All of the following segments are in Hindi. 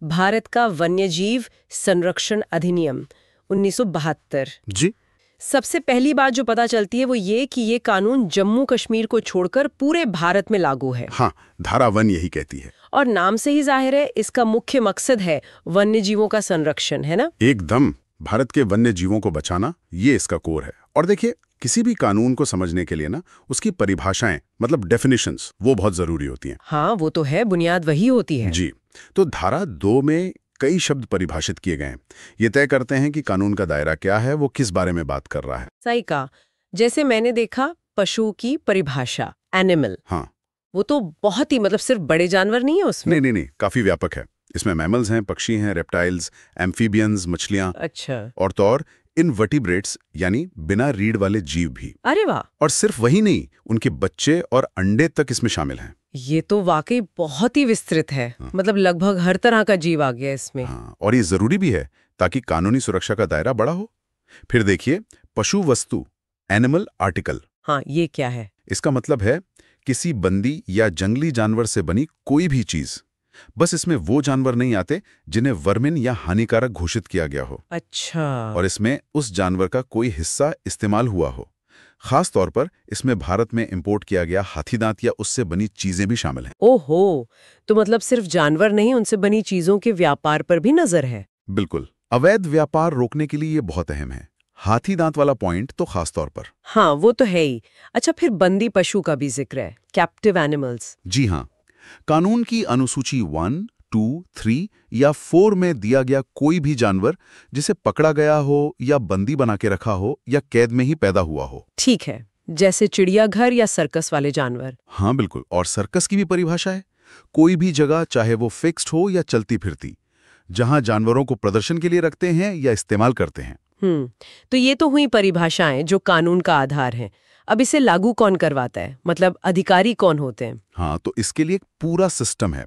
भारत का वन्यजीव संरक्षण अधिनियम 1972। जी। सबसे पहली बात जो पता चलती है वो ये कि ये कानून जम्मू कश्मीर को छोड़कर पूरे भारत में लागू है। हाँ, धारा 1 यही कहती है। और नाम से ही जाहिर है इसका मुख्य मकसद है वन्य जीवों का संरक्षण, है ना? एकदम, भारत के वन्य जीवों को बचाना ये इसका कोर है। और देखिए, किसी भी कानून को समझने के लिए ना उसकी परिभाषाएं मतलब डेफिनेशंस वो बहुत जरूरी होती हैं। हाँ, वो तो है, बुनियाद वही होती है। जी। तो धारा 2 में कई शब्द परिभाषित किए गए हैं। ये तय करते हैं कि कानून का दायरा क्या है, वो किस बारे में बात कर रहा है। सही कहा। जैसे मैंने देखा पशु की परिभाषा एनिमल, हाँ, वो तो बहुत ही मतलब सिर्फ बड़े जानवर नहीं है उसमें। नहीं, काफी व्यापक है। इसमें मैमल्स हैं, पक्षी हैं, रेप्टाइल्स, एम्फीबियंस, मछलियां, अच्छा। और तो और इनवर्टिब्रेट्स यानी बिना रीढ़ वाले जीव भी। अरे वाह, और सिर्फ वही नहीं, उनके बच्चे और अंडे तक इसमें शामिल हैं। ये तो वाकई बहुत ही विस्तृत है। हाँ। मतलब लगभग हर तरह का जीव आ गया इसमें। हाँ, और ये जरूरी भी है ताकि कानूनी सुरक्षा का दायरा बड़ा हो। फिर देखिए, पशु वस्तु एनिमल आर्टिकल। हाँ, ये क्या है? इसका मतलब है किसी बंदी या जंगली जानवर से बनी कोई भी चीज। बस इसमें वो जानवर नहीं आते जिन्हें वर्मिन या हानिकारक घोषित किया गया हो, अच्छा। और इसमें उस जानवर का कोई हिस्सा इस्तेमाल हुआ हो। खास तौर पर इसमें भारत में इंपोर्ट किया गया हाथी दांत या उससे बनी चीजें भी शामिल हैं। ओहो, तो मतलब सिर्फ जानवर नहीं, उनसे बनी चीजों के व्यापार पर भी नजर है। बिल्कुल, अवैध व्यापार रोकने के लिए ये बहुत अहम है। हाथी दांत वाला पॉइंट तो खास तौर पर। हाँ, वो तो है ही। अच्छा, फिर बंदी पशु का भी जिक्र है, कैप्टिव एनिमल्स। जी हाँ, कानून की अनुसूची 1, 2, 3 या 4 में दिया गया कोई भी जानवर जिसे पकड़ा गया हो या बंदी बना के रखा हो या कैद में ही पैदा हुआ हो। ठीक है, जैसे चिड़ियाघर या सर्कस वाले जानवर। हाँ बिल्कुल, और सर्कस की भी परिभाषा है। कोई भी जगह, चाहे वो फिक्स्ड हो या चलती फिरती, जहां जानवरों को प्रदर्शन के लिए रखते हैं या इस्तेमाल करते हैं। तो ये तो हुई परिभाषाएं जो कानून का आधार हैं। अब इसे लागू कौन करवाता है, मतलब अधिकारी कौन होते हैं? हाँ, तो इसके लिए एक पूरा सिस्टम है।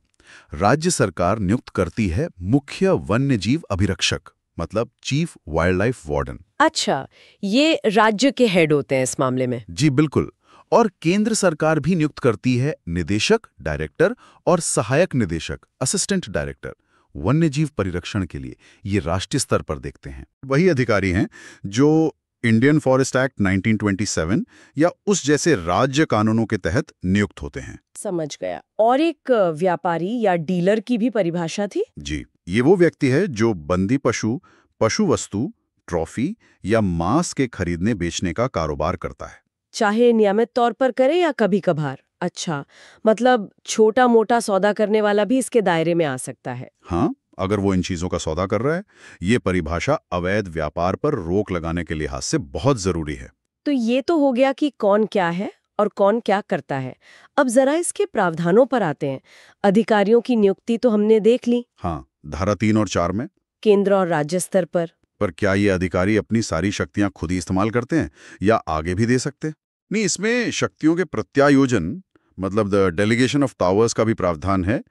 राज्य सरकार नियुक्त करती है मुख्य वन्यजीव अभिरक्षक, मतलब चीफ वाइल्ड लाइफ वार्डन। अच्छा, ये राज्य के हेड होते हैं इस मामले में? जी बिल्कुल, और केंद्र सरकार भी नियुक्त करती है निदेशक, डायरेक्टर और सहायक निदेशक, असिस्टेंट डायरेक्टर, वन्यजीव परिरक्षण के लिए। ये राष्ट्रीय स्तर पर देखते हैं। वही अधिकारी हैं जो इंडियन फॉरेस्ट एक्ट 1927 या उस जैसे राज्य कानूनों के तहत नियुक्त होते हैं। समझ गया। और एक व्यापारी या डीलर की भी परिभाषा थी? जी, ये वो व्यक्ति है जो बंदी पशु, पशु वस्तु, ट्रॉफी या मांस के खरीदने बेचने का कारोबार करता है, चाहे नियमित तौर पर करे या कभी कभार। अच्छा, मतलब छोटा मोटा सौदा करने वाला भी इसके दायरे में आ सकता है। हाँ, अगर वो इन चीजों का सौदा कर रहा है। ये परिभाषा अवैध व्यापार पर रोक लगाने के लिहाज से बहुत जरूरी है। तो ये तो हो गया कि कौन क्या है और कौन क्या करता है। अब जरा इसके प्रावधानों पर आते हैं। अधिकारियों की नियुक्ति तो हमने देख ली। हाँ, धारा 3 और 4 में। केंद्र और राज्य स्तर पर क्या ये अधिकारी अपनी सारी शक्तियां खुद ही इस्तेमाल करते हैं या आगे भी दे सकते? नहीं, इसमें शक्तियों के प्रत्यायोजन मतलब द डेलीगेशन ऑफ पावर्स का भी प्रावधान है।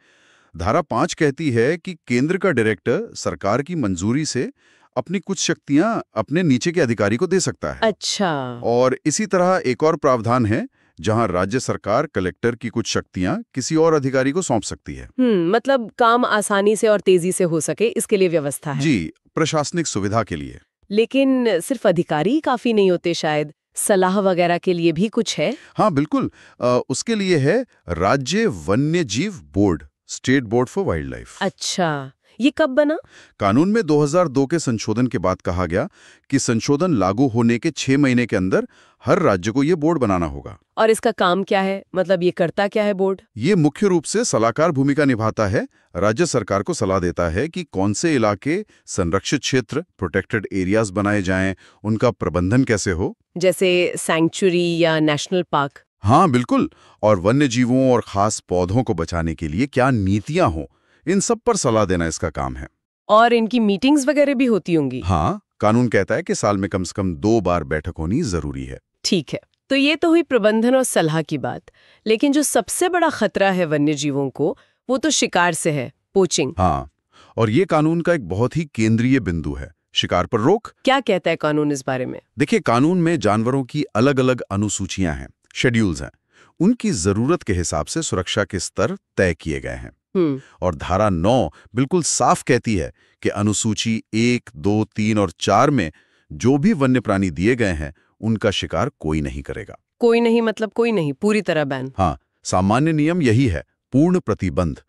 धारा 5 कहती है कि केंद्र का डायरेक्टर सरकार की मंजूरी से अपनी कुछ शक्तियां अपने नीचे के अधिकारी को दे सकता है। अच्छा। और इसी तरह एक और प्रावधान है जहां राज्य सरकार कलेक्टर की कुछ शक्तियां किसी और अधिकारी को सौंप सकती है। मतलब काम आसानी से और तेजी से हो सके, इसके लिए व्यवस्था है। जी, प्रशासनिक सुविधा के लिए। लेकिन सिर्फ अधिकारी ही काफी नहीं होते, शायद सलाह वगैरह के लिए भी कुछ है? हाँ बिल्कुल, उसके लिए है राज्य वन्य जीव board, state board for wild life. अच्छा, ये कब बना? कानून में 2002 के संशोधन के बाद कहा गया कि संशोधन लागू होने के 6 महीने के अंदर हर राज्य को ये बोर्ड बनाना होगा। और इसका काम क्या है, मतलब ये करता क्या है बोर्ड? ये मुख्य रूप से सलाहकार भूमिका निभाता है। राज्य सरकार को सलाह देता है कि कौन से इलाके, संरक्षित क्षेत्र, प्रोटेक्टेड एरियाज बनाए जाएं, उनका प्रबंधन कैसे हो, जैसे सैंक्चुरी या नेशनल पार्क। हाँ बिल्कुल, और वन्य जीवों और खास पौधों को बचाने के लिए क्या नीतियां हो, इन सब पर सलाह देना इसका काम है। और इनकी मीटिंग्स वगैरह भी होती होंगी? हाँ, कानून कहता है कि साल में कम से कम 2 बार बैठक होनी जरूरी है। ठीक है, तो ये तो हुई प्रबंधन और सलाह की बात। लेकिन जो सबसे बड़ा खतरा है वन्य जीवों को, वो तो शिकार से है, पोचिंग। हाँ, और ये कानून का एक बहुत ही केंद्रीय बिंदु है, शिकार पर रोक। क्या कहता है कानून इस बारे में? देखिए, कानून में जानवरों की अलग अलग अनुसूचियां हैं, शेड्यूल्स हैं। उनकी जरूरत के हिसाब से सुरक्षा के स्तर तय किए गए हैं। और धारा 9 बिल्कुल साफ कहती है कि अनुसूची 1, 2, 3 और 4 में जो भी वन्य प्राणी दिए गए हैं उनका शिकार कोई नहीं करेगा। कोई नहीं मतलब कोई नहीं, पूरी तरह बैन। हाँ, सामान्य नियम यही है, पूर्ण प्रतिबंध।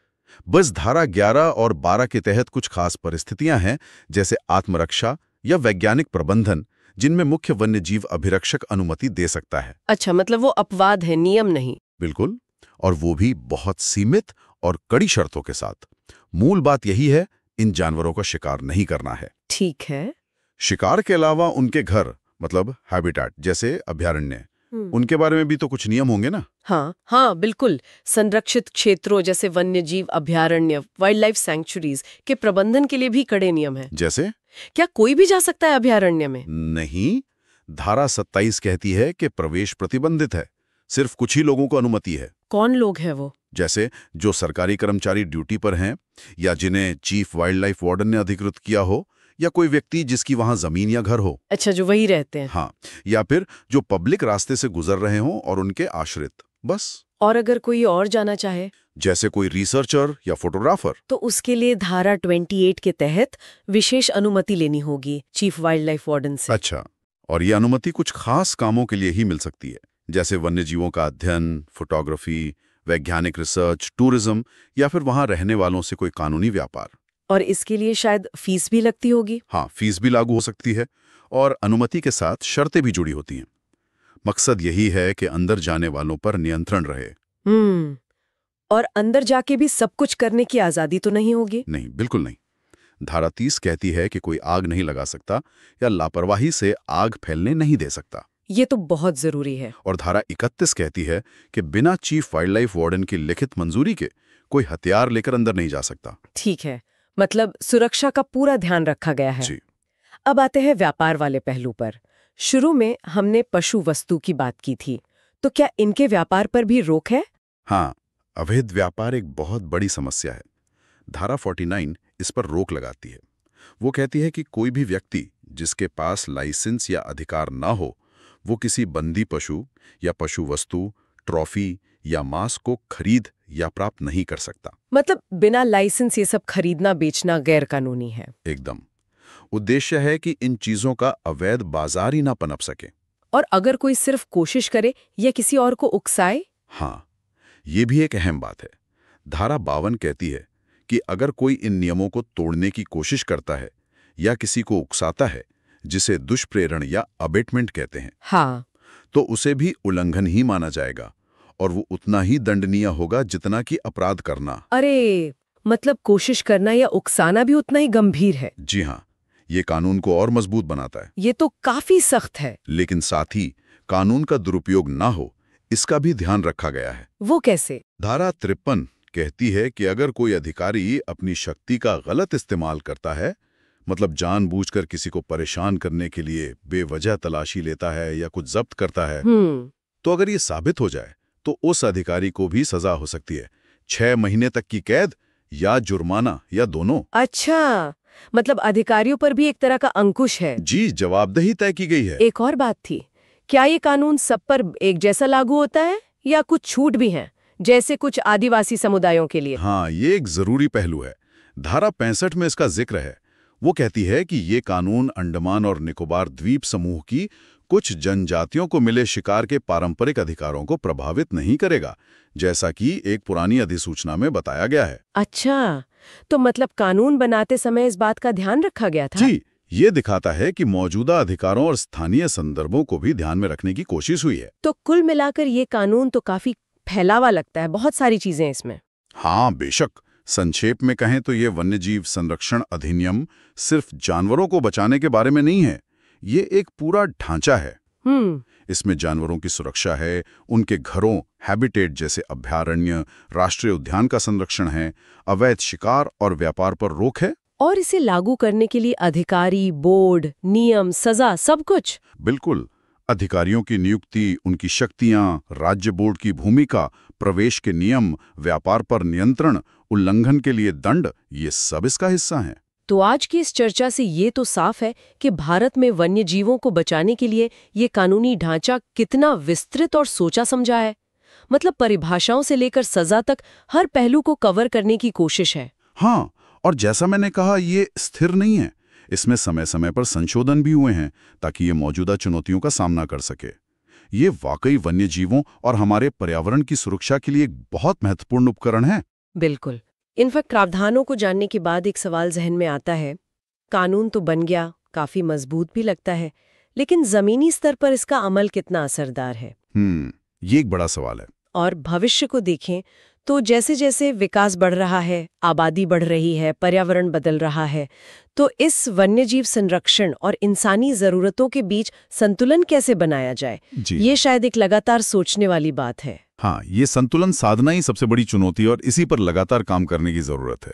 बस धारा 11 और 12 के तहत कुछ खास परिस्थितियां हैं, जैसे आत्मरक्षा या वैज्ञानिक प्रबंधन, जिनमें मुख्य वन्यजीव अभिरक्षक अनुमति दे सकता है। अच्छा, मतलब वो अपवाद है, नियम नहीं। बिल्कुल, और वो भी बहुत सीमित और कड़ी शर्तों के साथ। मूल बात यही है, इन जानवरों का शिकार नहीं करना है। ठीक है। शिकार के अलावा उनके घर मतलब हैबिटेट जैसे अभयारण्य, उनके बारे में भी तो कुछ नियम होंगे ना? हाँ हाँ बिल्कुल। संरक्षित क्षेत्रों जैसे वन्यजीव अभयारण्य, वाइल्ड लाइफ सैंक्चुरीज के प्रबंधन के लिए भी कड़े नियम हैं। जैसे? क्या कोई भी जा सकता है अभयारण्य में? नहीं, धारा 27 कहती है कि प्रवेश प्रतिबंधित है, सिर्फ कुछ ही लोगों को अनुमति है। कौन लोग हैं वो? जैसे जो सरकारी कर्मचारी ड्यूटी पर हैं, या जिन्हें चीफ वाइल्ड लाइफ वार्डन ने अधिकृत किया हो, या कोई व्यक्ति जिसकी वहां जमीन या घर हो। अच्छा, जो वही रहते हैं। हाँ, या फिर जो पब्लिक रास्ते से गुजर रहे हों और उनके आश्रित, बस। और अगर कोई और जाना चाहे, जैसे कोई रिसर्चर या फोटोग्राफर, तो उसके लिए धारा 28 के तहत विशेष अनुमति लेनी होगी चीफ वाइल्ड लाइफ वार्डन से। अच्छा, और ये अनुमति कुछ खास कामों के लिए ही मिल सकती है, जैसे वन्यजीवों का अध्ययन, फोटोग्राफी, वैज्ञानिक रिसर्च, टूरिज्म, या फिर वहां रहने वालों से कोई कानूनी व्यापार। और इसके लिए शायद फीस भी लगती होगी। हाँ, फीस भी लागू हो सकती है, और अनुमति के साथ शर्तें भी जुड़ी होती हैं। मकसद यही है कि अंदर जाने वालों पर नियंत्रण रहे। और अंदर जाके भी सब कुछ करने की आजादी तो नहीं होगी? नहीं, बिल्कुल नहीं। धारा 30 कहती है कि कोई आग नहीं लगा सकता या लापरवाही से आग फैलने नहीं दे सकता। ये तो बहुत जरूरी है। और धारा 31 कहती है कि बिना चीफ वाइल्ड लाइफ वार्डन की लिखित मंजूरी के कोई हथियार लेकर अंदर नहीं जा सकता। ठीक है, मतलब सुरक्षा का पूरा ध्यान रखा गया है। जी। अब आते हैं व्यापार वाले पहलू पर। शुरू में हमने पशु वस्तु की बात की थी, तो क्या इनके व्यापार पर भी रोक है? हाँ, अवैध व्यापार एक बहुत बड़ी समस्या है। धारा 49 इस पर रोक लगाती है। वो कहती है कि कोई भी व्यक्ति जिसके पास लाइसेंस या अधिकार ना हो, वो किसी बंदी पशु या पशु वस्तु, ट्रॉफी या मांस को खरीद या प्राप्त नहीं कर सकता। मतलब बिना लाइसेंस ये सब खरीदना बेचना गैर कानूनी है। एकदम। उद्देश्य है कि इन चीजों का अवैध बाजार ही ना पनप सके। और अगर कोई सिर्फ कोशिश करे या किसी और को उकसाए? हाँ, ये भी एक अहम बात है। धारा 52 कहती है कि अगर कोई इन नियमों को तोड़ने की कोशिश करता है या किसी को उकसाता है, जिसे दुष्प्रेरण या अबेटमेंट कहते हैं, हाँ, तो उसे भी उल्लंघन ही माना जाएगा, और वो उतना ही दंडनीय होगा जितना कि अपराध करना। अरे, मतलब कोशिश करना या उकसाना भी उतना ही गंभीर है। जी हाँ, ये कानून को और मजबूत बनाता है। ये तो काफी सख्त है। लेकिन साथ ही कानून का दुरुपयोग ना हो, इसका भी ध्यान रखा गया है। वो कैसे? धारा 53 कहती है कि अगर कोई अधिकारी अपनी शक्ति का गलत इस्तेमाल करता है, मतलब जानबूझकर किसी को परेशान करने के लिए बेवजह तलाशी लेता है या कुछ जब्त करता है, तो अगर ये साबित हो जाए तो उस अधिकारी को भी सजा हो सकती है, 6 महीने तक की कैद या जुर्माना या दोनों। अच्छा, मतलब अधिकारियों पर भी एक तरह का अंकुश है। जी, जवाबदेही तय की गई है। एक और बात थी, क्या ये कानून सब पर एक जैसा लागू होता है या कुछ छूट भी हैं, जैसे कुछ आदिवासी समुदायों के लिए? हाँ, ये एक जरूरी पहलू है। धारा 65 में इसका जिक्र है। वो कहती है कि ये कानून अंडमान और निकोबार द्वीप समूह की कुछ जनजातियों को मिले शिकार के पारंपरिक अधिकारों को प्रभावित नहीं करेगा, जैसा कि एक पुरानी अधिसूचना में बताया गया है। अच्छा, तो मतलब कानून बनाते समय इस बात का ध्यान रखा गया था? जी, ये दिखाता है कि मौजूदा अधिकारों और स्थानीय संदर्भों को भी ध्यान में रखने की कोशिश हुई है। तो कुल मिलाकर ये कानून तो काफी फैलावा लगता है, बहुत सारी चीजें इसमें। हाँ, बेशक। संक्षेप में कहें तो ये वन्यजीव संरक्षण अधिनियम सिर्फ जानवरों को बचाने के बारे में नहीं है, ये एक पूरा ढांचा है। इसमें जानवरों की सुरक्षा है, उनके घरों, हैबिटेट जैसे अभयारण्य, राष्ट्रीय उद्यान का संरक्षण है, अवैध शिकार और व्यापार पर रोक है, और इसे लागू करने के लिए अधिकारी, बोर्ड, नियम, सजा, सब कुछ। बिल्कुल। अधिकारियों की नियुक्ति, उनकी शक्तियां, राज्य बोर्ड की भूमिका, प्रवेश के नियम, व्यापार पर नियंत्रण, उल्लंघन के लिए दंड, ये सब इसका हिस्सा हैं। तो आज की इस चर्चा से ये तो साफ है कि भारत में वन्य जीवों को बचाने के लिए ये कानूनी ढांचा कितना विस्तृत और सोचा समझा है। मतलब परिभाषाओं से लेकर सजा तक हर पहलू को कवर करने की कोशिश है। हाँ, और जैसा मैंने कहा, ये स्थिर नहीं है। इसमें समय समय पर संशोधन भी हुए हैं ताकि ये मौजूदा चुनौतियों का सामना कर सके। ये वाकई वन्य जीवों और हमारे पर्यावरण की सुरक्षा के लिए एक बहुत महत्वपूर्ण उपकरण है। बिल्कुल। इनफैक्ट प्रावधानों को जानने के बाद एक सवाल जहन में आता है, कानून तो बन गया, काफी मजबूत भी लगता है, लेकिन जमीनी स्तर पर इसका अमल कितना असरदार है? ये एक बड़ा सवाल है। और भविष्य को देखें तो जैसे जैसे विकास बढ़ रहा है, आबादी बढ़ रही है, पर्यावरण बदल रहा है, तो इस वन्यजीव संरक्षण और इंसानी जरूरतों के बीच संतुलन कैसे बनाया जाए, ये शायद एक लगातार सोचने वाली बात है। हाँ, ये संतुलन साधना ही सबसे बड़ी चुनौती है और इसी पर लगातार काम करने की जरूरत है।